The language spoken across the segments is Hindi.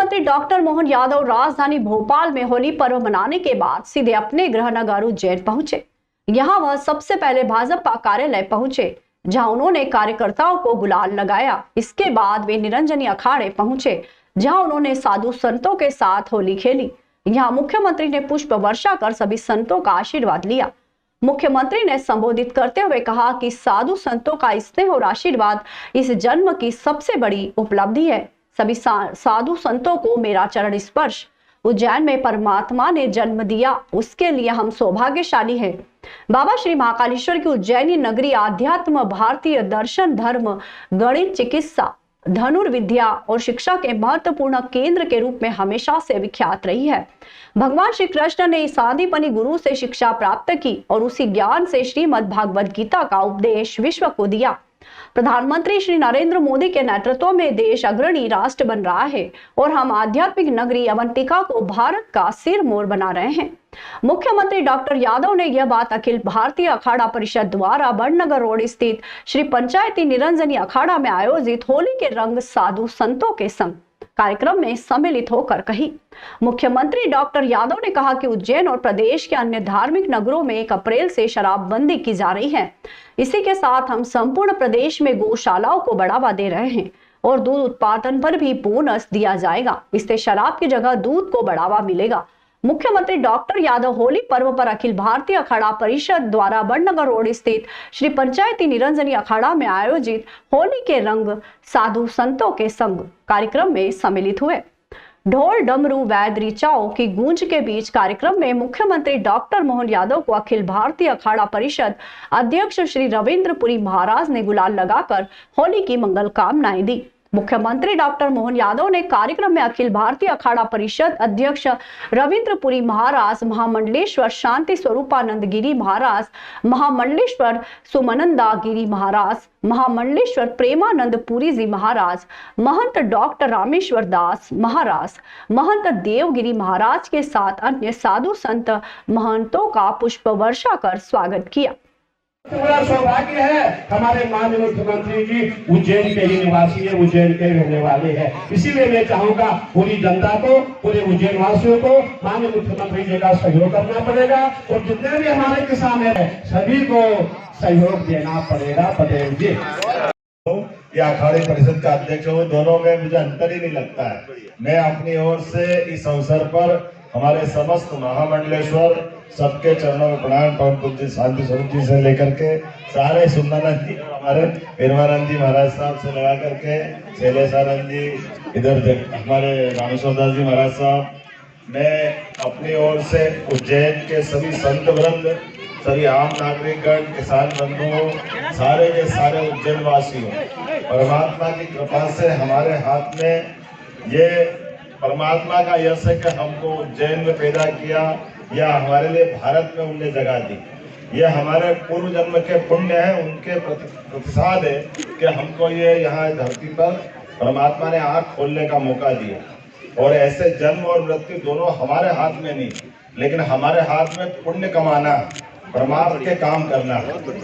मुख्यमंत्री डॉक्टर मोहन यादव राजधानी भोपाल में होली पर्व मनाने के बाद सीधे अपने गृह नगर उज्जैन पहुंचे। यहां वह सबसे पहले भाजपा कार्यालय पहुंचे, जहां उन्होंने कार्यकर्ताओं को गुलाल लगाया। इसके बाद वे निरंजनी अखाड़े पहुंचे, जहां उन्होंने साधु संतों के साथ होली खेली। यहां मुख्यमंत्री ने पुष्प वर्षा कर सभी संतों का आशीर्वाद लिया। मुख्यमंत्री ने संबोधित करते हुए कहा कि साधु संतों का स्नेह और आशीर्वाद इस जन्म की सबसे बड़ी उपलब्धि है। सभी साधु संतों को मेरा चरण स्पर्श। उज्जैन में परमात्मा ने जन्म दिया, उसके लिए हम सौभाग्यशाली हैं। बाबा श्री महाकालेश्वर की उज्जैनी नगरी आध्यात्म, भारतीय दर्शन, धर्म, गणित, चिकित्सा, धनुर्विद्या और शिक्षा के महत्वपूर्ण केंद्र के रूप में हमेशा से विख्यात रही है। भगवान श्री कृष्ण ने इस आदिपनी गुरु से शिक्षा प्राप्त की और उसी ज्ञान से श्रीमद् भागवत गीता का उपदेश विश्व को दिया। प्रधानमंत्री श्री नरेंद्र मोदी के नेतृत्व में देश अग्रणी राष्ट्र बन रहा है और हम आध्यात्मिक नगरी अवंतिका को भारत का सिरमौर बना रहे हैं। मुख्यमंत्री डॉक्टर यादव ने यह बात अखिल भारतीय अखाड़ा परिषद द्वारा बड़नगर रोड स्थित श्री पंचायती निरंजनी अखाड़ा में आयोजित होली के रंग साधु संतों के संग कार्यक्रम में सम्मिलित होकर कही। मुख्यमंत्री डॉक्टर यादव ने कहा कि उज्जैन और प्रदेश के अन्य धार्मिक नगरों में 1 अप्रैल से शराबबंदी की जा रही है। इसी के साथ हम संपूर्ण प्रदेश में गौशालाओं को बढ़ावा दे रहे हैं और दूध उत्पादन पर भी बोनस दिया जाएगा। इससे शराब की जगह दूध को बढ़ावा मिलेगा। मुख्यमंत्री डॉक्टर यादव होली पर्व पर अखिल भारतीय अखाड़ा परिषद द्वारा बड़नगर रोड स्थित श्री पंचायती निरंजनी अखाड़ा में आयोजित होली के रंग साधु संतों के संग कार्यक्रम में सम्मिलित हुए। ढोल, डमरू, वैद, ऋचाओं की गूंज के बीच कार्यक्रम में मुख्यमंत्री डॉक्टर मोहन यादव को अखिल भारतीय अखाड़ा परिषद अध्यक्ष श्री रविंद्रपुरी महाराज ने गुलाल लगाकर होली की मंगल कामनाएं दी। मुख्यमंत्री डॉक्टर मोहन यादव ने कार्यक्रम में अखिल भारतीय अखाड़ा परिषद अध्यक्ष रविंद्रपुरी महाराज, महामंडलेश्वर शांति स्वरूपानंद गिरी महाराज, महामंडलेश्वर सुमनंदा गिरी महाराज, महामंडलेश्वर प्रेमानंद पुरी जी महाराज, महंत डॉक्टर रामेश्वर दास महाराज, महंत देवगिरी महाराज के साथ अन्य साधु संत महंतों का पुष्प वर्षा कर स्वागत किया। बड़ा सौभाग्य है हमारे माननीय मुख्यमंत्री जी उज्जैन के ही निवासी है, उज्जैन के रहने वाले हैं। इसीलिए मैं चाहूंगा पूरी जनता को, पूरे उज्जैन वासियों को माननीय मुख्यमंत्री जी का सहयोग करना पड़ेगा और जितने भी हमारे किसान हैं सभी को सहयोग देना पड़ेगा। पटेल जी या अखाड़े परिषद का अध्यक्ष हो, दोनों में मुझे अंतर ही नहीं लगता है। मैं अपनी ओर से इस अवसर पर हमारे समस्त महामंडलेश्वर सबके चरणों में प्रणाम, परम पूज्य शांति स्वरूप जी से लेकर के सारे सुंदरानंद जी, हमारे पेरवानंद जी महाराज साहब से लगा करके शैलेशानंद जी, इधर हमारे रामेश्वर दास जी महाराज साहब, मैं अपनी ओर से उज्जैन के सभी संत वृंद, सभी आम नागरिकगण, किसान बंधुओं, सारे के सारे उज्जैन वासियों, परमात्मा की कृपा से हमारे हाथ में ये परमात्मा का यश है कि हमको उज्जैन में पैदा किया या हमारे लिए भारत में उनने जगह दी। ये हमारे पूर्व जन्म के पुण्य है, उनके प्रतिसाद है कि हमको ये यहाँ धरती पर परमात्मा ने आँख खोलने का मौका दिया। और ऐसे जन्म और मृत्यु दोनों हमारे हाथ में नहीं, लेकिन हमारे हाथ में पुण्य कमाना, परमात्मा के काम करना,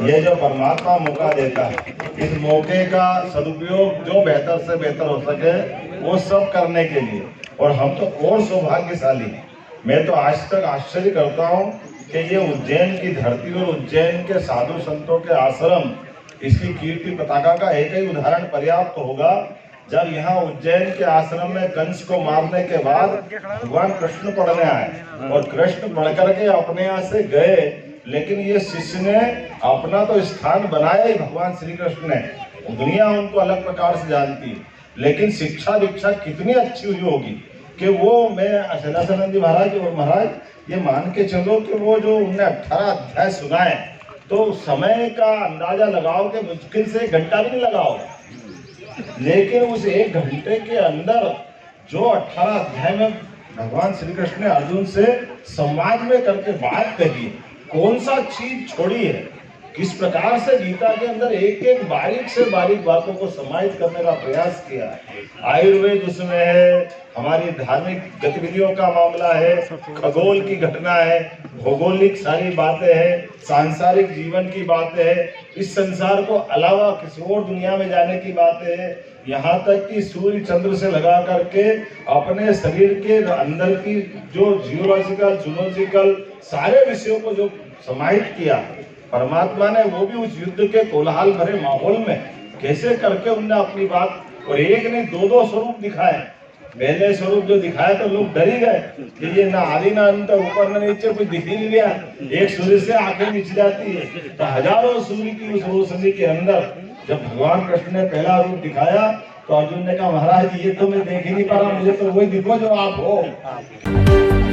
ये जो परमात्मा मौका देता है, इस मौके का सदुपयोग जो बेहतर से बेहतर हो सके वो सब करने के लिए। और हम तो और सौभाग्यशाली, मैं तो आज तक आश्चर्य करता हूँ कि ये उज्जैन की धरती और उज्जैन के साधु संतों के आश्रम, इसकी कीर्ति पताका का एक ही उदाहरण पर्याप्त होगा। जब यहाँ उज्जैन के आश्रम में कंस को मारने के बाद भगवान कृष्ण पढ़ने आए और कृष्ण पढ़ करके अपने यहाँ से गए, लेकिन ये शिष्य ने अपना तो स्थान बनाया ही भगवान श्री कृष्ण ने, दुनिया उनको अलग प्रकार से जानती है, लेकिन शिक्षा दीक्षा कितनी अच्छी हुई होगी कि वो, मैं शैलेशानंद जी महाराज और महाराज ये मान के चलो कि वो जो उनने 18 अध्याय सुनाए, तो समय का अंदाजा लगाओ कि मुश्किल से 1 घंटा भी नहीं लगाओ, लेकिन उस 1 घंटे के अंदर जो 18 अध्याय में भगवान श्री कृष्ण ने अर्जुन से संवाद में करके बात कही, कौन सा चीज छोड़ी है, किस प्रकार से गीता के अंदर एक एक बारीक से बारीक बातों को समाहित करने का प्रयास किया है। आयुर्वेद उसमें है, हमारी धार्मिक गतिविधियों का मामला है, खगोल की घटना है, भौगोलिक सारी बातें हैं, सांसारिक जीवन की बातें हैं, इस संसार को अलावा किसी और दुनिया में जाने की बातें हैं, यहाँ तक कि सूर्य चंद्र से लगा करके अपने शरीर के अंदर की जो जियोलॉजिकल जूलॉजिकल सारे विषयों को जो समाहित किया परमात्मा ने, वो भी उस युद्ध के कोलाहल भरे माहौल में कैसे करके उनने अपनी बात, और एक ने दो स्वरूप दिखाए। पहले स्वरूप जो दिखाया तो लोग डर ही गए कि ये ना आदि ना अंत, ऊपर ना नीचे, कुछ दिख ही नहीं गया, एक सूर्य से आंखें नीच जाती है। तो हजारों सूर्य की उस रोशनी के अंदर जब भगवान कृष्ण ने पहला रूप दिखाया तो अर्जुन ने कहा महाराज ये तो मैं देख ही नहीं पा रहा, मुझे तो वही दिखो जो आप हो।